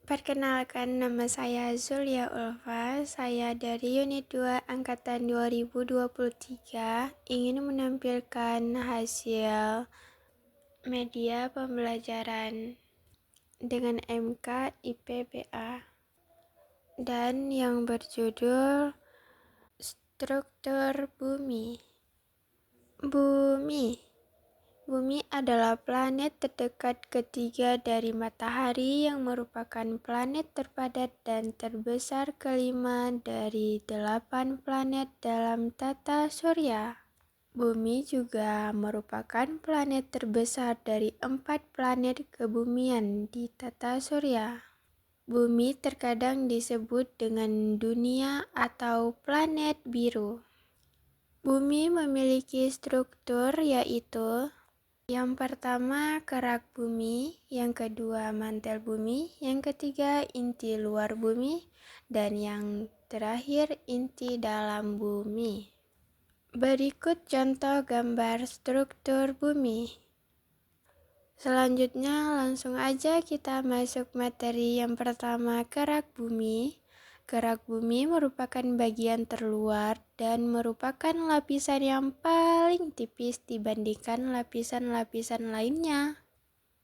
Perkenalkan, nama saya Zulia Ulfa. Saya dari Unit 2 Angkatan 2023 ingin menampilkan hasil media pembelajaran dengan MK IPBA dan yang berjudul Struktur Bumi. Bumi adalah planet terdekat ketiga dari Matahari yang merupakan planet terpadat dan terbesar kelima dari 8 planet dalam tata surya. Bumi juga merupakan planet terbesar dari 4 planet kebumian di tata surya. Bumi terkadang disebut dengan dunia atau planet biru. Bumi memiliki struktur yaitu yang pertama, kerak bumi. Yang kedua, mantel bumi. Yang ketiga, inti luar bumi. Dan yang terakhir, inti dalam bumi. Berikut contoh gambar struktur bumi. Selanjutnya, langsung aja kita masuk materi yang pertama, kerak bumi. Kerak bumi merupakan bagian terluar dan merupakan lapisan yang paling tipis dibandingkan lapisan-lapisan lainnya.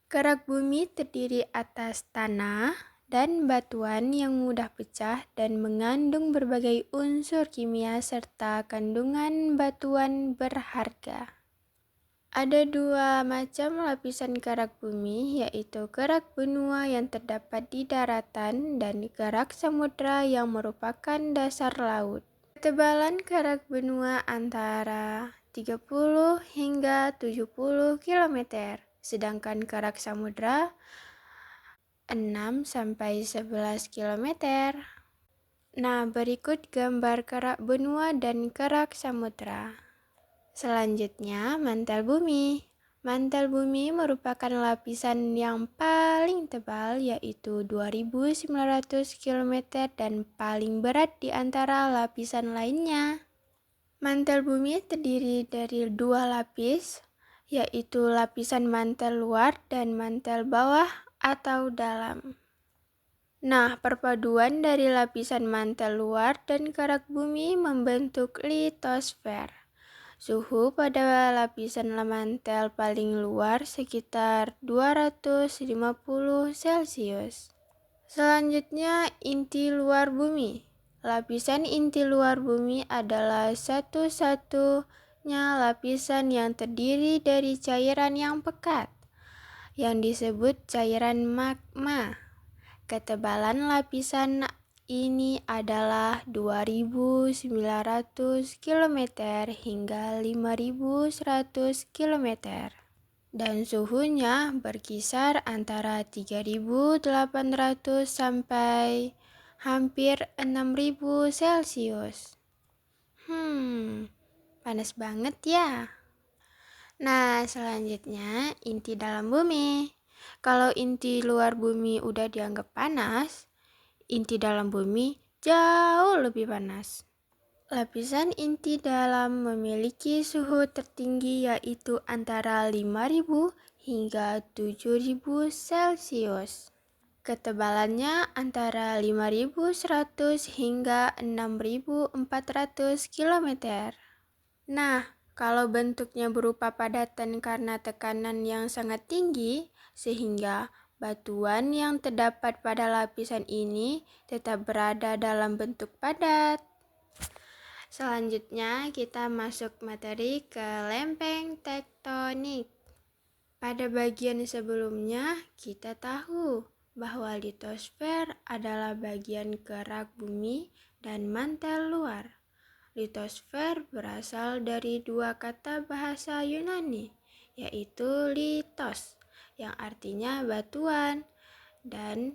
Kerak bumi terdiri atas tanah dan batuan yang mudah pecah dan mengandung berbagai unsur kimia serta kandungan batuan berharga. Ada 2 macam lapisan kerak bumi, yaitu kerak benua yang terdapat di daratan dan kerak samudra yang merupakan dasar laut. Ketebalan kerak benua antara 30 hingga 70 km, sedangkan kerak samudra 6-11 km. Nah, berikut gambar kerak benua dan kerak samudra. Selanjutnya, mantel bumi. Mantel bumi merupakan lapisan yang paling tebal, yaitu 2.900 km dan paling berat di antara lapisan lainnya. Mantel bumi terdiri dari 2 lapis, yaitu lapisan mantel luar dan mantel bawah atau dalam. Nah, perpaduan dari lapisan mantel luar dan kerak bumi membentuk litosfer. Suhu pada lapisan mantel paling luar sekitar 250 Celcius. Selanjutnya, inti luar bumi. Lapisan inti luar bumi adalah satu-satunya lapisan yang terdiri dari cairan yang pekat, yang disebut cairan magma. Ketebalan lapisan ini adalah 2.900 km hingga 5.100 km. Dan suhunya berkisar antara 3.800 sampai hampir 6.000 Celcius. Panas banget ya. Nah, selanjutnya inti dalam bumi. Kalau inti luar bumi udah dianggap panas, inti dalam bumi jauh lebih panas. Lapisan inti dalam memiliki suhu tertinggi yaitu antara 5.000 hingga 7.000 Celcius. Ketebalannya antara 5.100 hingga 6.400 km. Nah, kalau bentuknya berupa padatan karena tekanan yang sangat tinggi, sehingga batuan yang terdapat pada lapisan ini tetap berada dalam bentuk padat. Selanjutnya, kita masuk materi ke lempeng tektonik. Pada bagian sebelumnya, kita tahu bahwa litosfer adalah bagian kerak bumi dan mantel luar. Litosfer berasal dari 2 kata bahasa Yunani, yaitu litos, yang artinya batuan, dan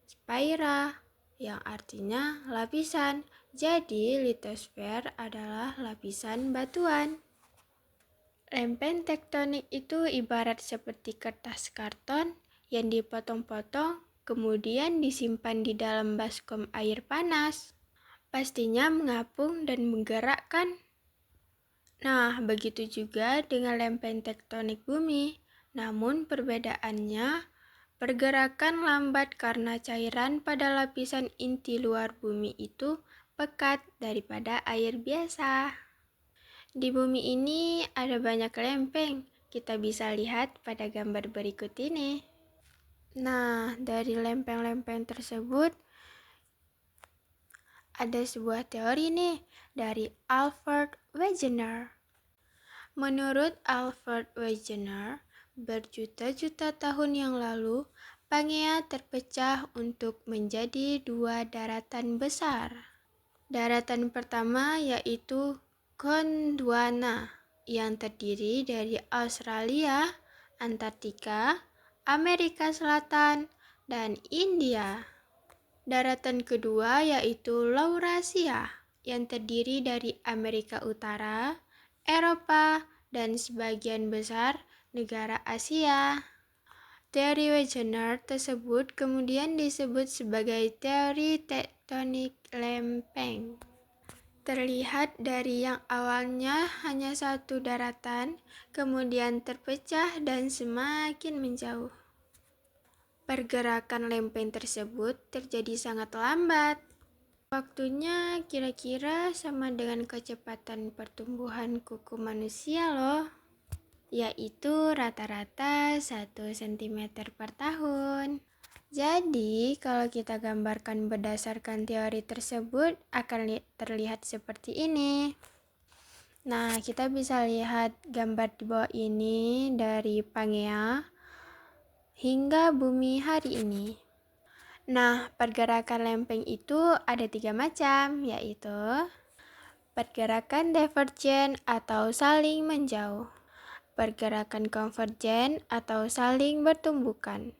spaira, yang artinya lapisan. Jadi, litosfer adalah lapisan batuan. Lempeng tektonik itu ibarat seperti kertas karton yang dipotong-potong, kemudian disimpan di dalam baskom air panas. Pastinya mengapung dan menggerakkan. Nah, begitu juga dengan lempeng tektonik bumi. Namun perbedaannya Pergerakan lambat karena cairan pada lapisan inti luar bumi itu pekat daripada air biasa. Di bumi ini ada banyak lempeng. Kita bisa lihat pada gambar berikut ini. Nah, dari lempeng-lempeng tersebut ada sebuah teori nih dari Albert Wegener. Menurut Albert Wegener, berjuta-juta tahun yang lalu, Pangea terpecah untuk menjadi dua daratan besar. Daratan pertama yaitu Gondwana yang terdiri dari Australia, Antartika, Amerika Selatan, dan India. Daratan kedua yaitu Laurasia yang terdiri dari Amerika Utara, Eropa, dan sebagian besar negara Asia. Teori Wegener tersebut kemudian disebut sebagai teori tektonik lempeng. Terlihat dari yang awalnya hanya satu daratan, kemudian terpecah dan semakin menjauh. Pergerakan lempeng tersebut terjadi sangat lambat. Waktunya kira-kira sama dengan kecepatan pertumbuhan kuku manusia loh, yaitu rata-rata 1 cm per tahun. Jadi, kalau kita gambarkan berdasarkan teori tersebut akan terlihat seperti ini. Nah, kita bisa lihat gambar di bawah ini dari Pangea hingga bumi hari ini. Nah, pergerakan lempeng itu ada 3 macam, yaitu pergerakan divergen atau saling menjauh, pergerakan konvergen atau saling bertumbukan,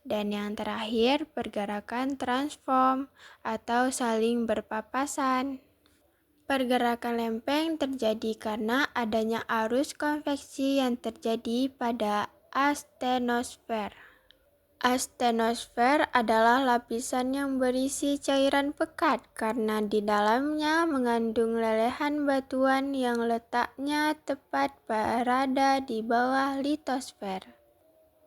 dan yang terakhir pergerakan transform atau saling berpapasan. Pergerakan lempeng terjadi karena adanya arus konveksi yang terjadi pada astenosfer. Astenosfer adalah lapisan yang berisi cairan pekat karena di dalamnya mengandung lelehan batuan yang letaknya tepat berada di bawah litosfer.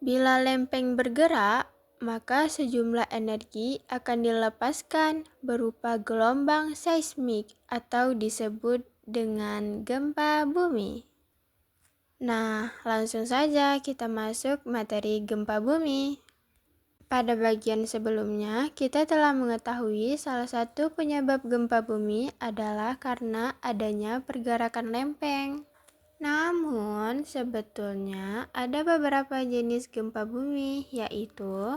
Bila lempeng bergerak, maka sejumlah energi akan dilepaskan berupa gelombang seismik atau disebut dengan gempa bumi. Nah, langsung saja kita masuk materi gempa bumi. Pada bagian sebelumnya, kita telah mengetahui salah satu penyebab gempa bumi adalah karena adanya pergerakan lempeng. Namun, sebetulnya ada beberapa jenis gempa bumi, yaitu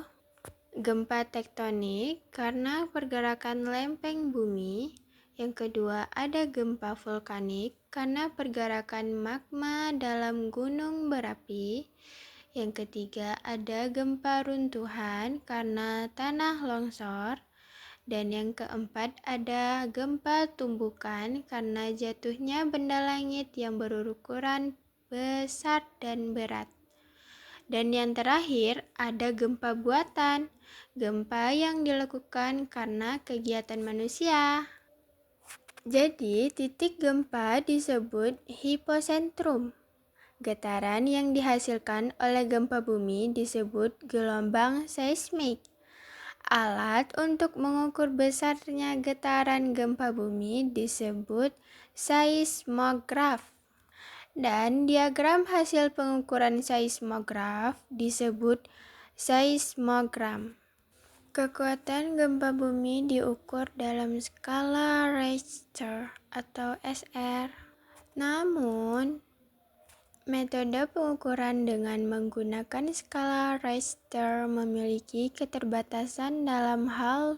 gempa tektonik karena pergerakan lempeng bumi. Yang kedua, ada gempa vulkanik karena pergerakan magma dalam gunung berapi. Yang ketiga, ada gempa runtuhan karena tanah longsor. Dan yang keempat, ada gempa tumbukan karena jatuhnya benda langit yang berukuran besar dan berat. Dan yang terakhir, ada gempa buatan, gempa yang dilakukan karena kegiatan manusia. Jadi, titik gempa disebut hipocentrum. Getaran yang dihasilkan oleh gempa bumi disebut gelombang seismik. Alat untuk mengukur besarnya getaran gempa bumi disebut seismograf. Dan diagram hasil pengukuran seismograf disebut seismogram. Kekuatan gempa bumi diukur dalam skala Richter atau SR. Namun, metode pengukuran dengan menggunakan skala Richter memiliki keterbatasan dalam hal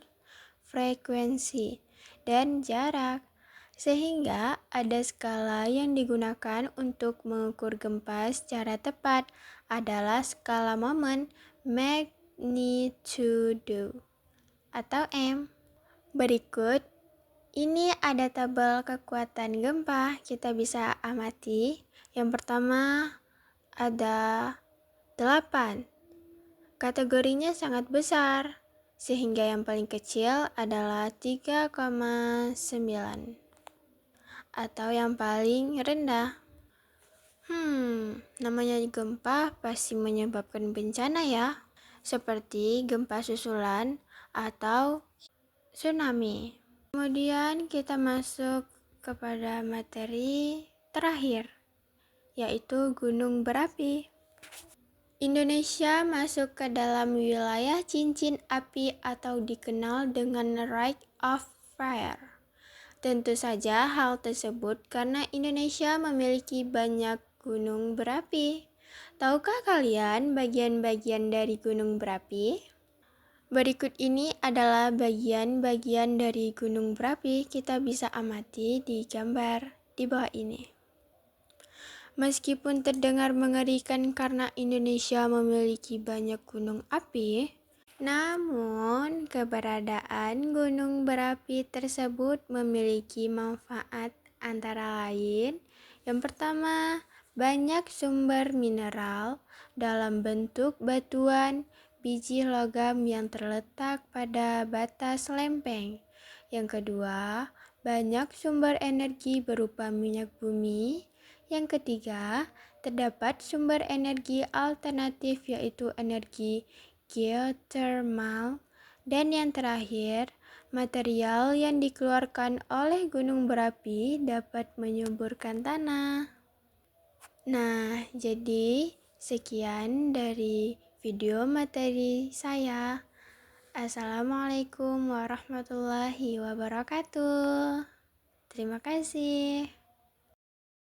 frekuensi dan jarak, sehingga ada skala yang digunakan untuk mengukur gempa secara tepat adalah skala momen magnitudo atau M. Berikut ini ada tabel kekuatan gempa, kita bisa amati. Yang pertama ada 8. Kategorinya sangat besar, sehingga yang paling kecil adalah 3,9 atau yang paling rendah. Namanya gempa pasti menyebabkan bencana ya. seperti gempa susulan atau tsunami. Kemudian kita masuk kepada materi terakhir, yaitu gunung berapi. Indonesia masuk ke dalam wilayah cincin api atau dikenal dengan Ring of Fire. Tentu saja hal tersebut karena Indonesia memiliki banyak gunung berapi. Tahukah kalian bagian-bagian dari gunung berapi? Berikut ini adalah bagian-bagian dari gunung berapi. Kita bisa amati di gambar di bawah ini. Meskipun terdengar mengerikan karena Indonesia memiliki banyak gunung api, namun keberadaan gunung berapi tersebut memiliki manfaat antara lain. Yang pertama, banyak sumber mineral dalam bentuk batuan, biji logam yang terletak pada batas lempeng. Yang kedua, banyak sumber energi berupa minyak bumi. Yang ketiga, terdapat sumber energi alternatif yaitu energi geothermal. Dan yang terakhir, material yang dikeluarkan oleh gunung berapi dapat menyuburkan tanah. Nah, jadi sekian dari video materi saya. Assalamualaikum warahmatullahi wabarakatuh. Terima kasih.